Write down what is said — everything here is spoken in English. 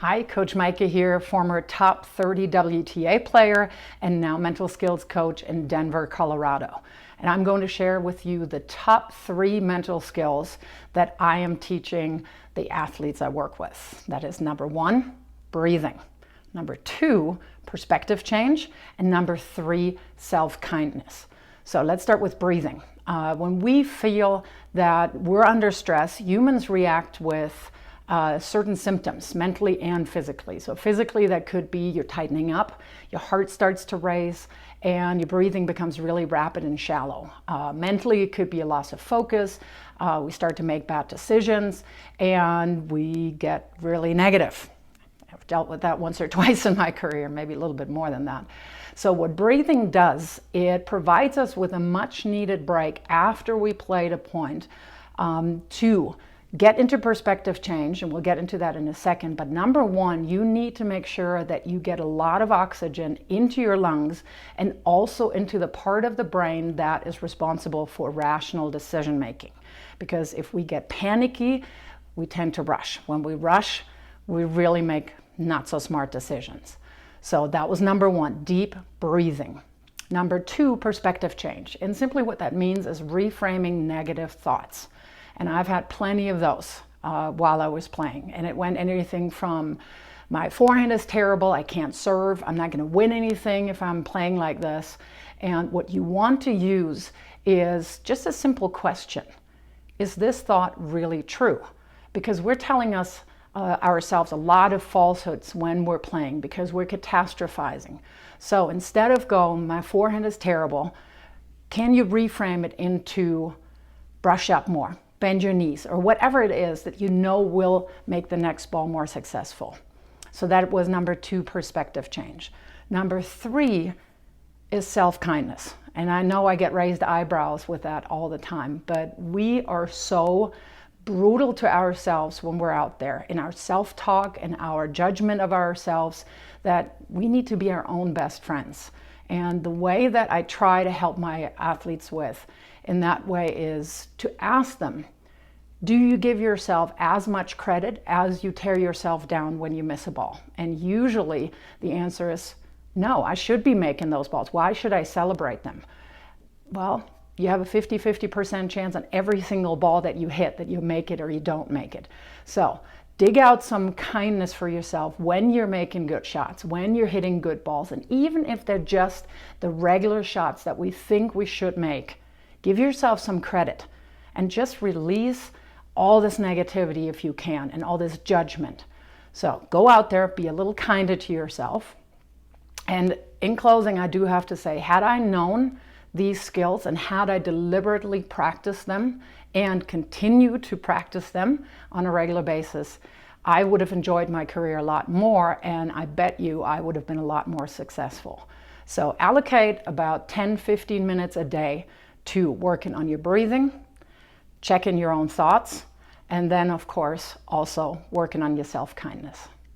Hi, Coach Micah here, former top 30 WTA player and now mental skills coach in Denver, Colorado. And I'm going to share with you the top 3 mental skills that I am teaching the athletes I work with. That is number 1, breathing. Number 2, perspective change. And number 3, self-kindness. So let's start with breathing. When we feel that we're under stress, humans react with certain symptoms, mentally and physically. So physically, that could be you're tightening up, your heart starts to race, and your breathing becomes really rapid and shallow. Mentally, it could be a loss of focus. We start to make bad decisions, and we get really negative. I've dealt with that once or twice in my career, maybe a little bit more than that. So what breathing does, it provides us with a much needed break after we played a point to get into perspective change, and we'll get into that in a second. But number 1, you need to make sure that you get a lot of oxygen into your lungs and also into the part of the brain that is responsible for rational decision making. Because if we get panicky, we tend to rush. When we rush, we really make not so smart decisions. So that was number 1, deep breathing. Number 2, perspective change. And simply what that means is reframing negative thoughts. And I've had plenty of those while I was playing. And it went anything from my forehand is terrible, I can't serve, I'm not going to win anything if I'm playing like this. And what you want to use is just a simple question. Is this thought really true? Because we're telling ourselves a lot of falsehoods when we're playing because we're catastrophizing. So instead of going, my forehand is terrible, can you reframe it into brush up more? Bend your knees, or whatever it is that you know will make the next ball more successful. So that was number 2, perspective change. Number 3 is self-kindness. And I know I get raised eyebrows with that all the time, but we are so brutal to ourselves when we're out there in our self-talk and our judgment of ourselves that we need to be our own best friends. And the way that I try to help my athletes with in that way is to ask them, do you give yourself as much credit as you tear yourself down when you miss a ball? And usually the answer is, no, I should be making those balls. Why should I celebrate them? Well, you have a 50-50% chance on every single ball that you hit that you make it or you don't make it. So dig out some kindness for yourself when you're making good shots, when you're hitting good balls. And even if they're just the regular shots that we think we should make, give yourself some credit and just release all this negativity if you can and all this judgment. So go out there, be a little kinder to yourself. And in closing, I do have to say, had I known these skills and had I deliberately practiced them and continue to practice them on a regular basis, I would have enjoyed my career a lot more, and I bet you I would have been a lot more successful. So allocate about 10-15 minutes a day to working on your breathing, checking your own thoughts, and then of course also working on your self-kindness.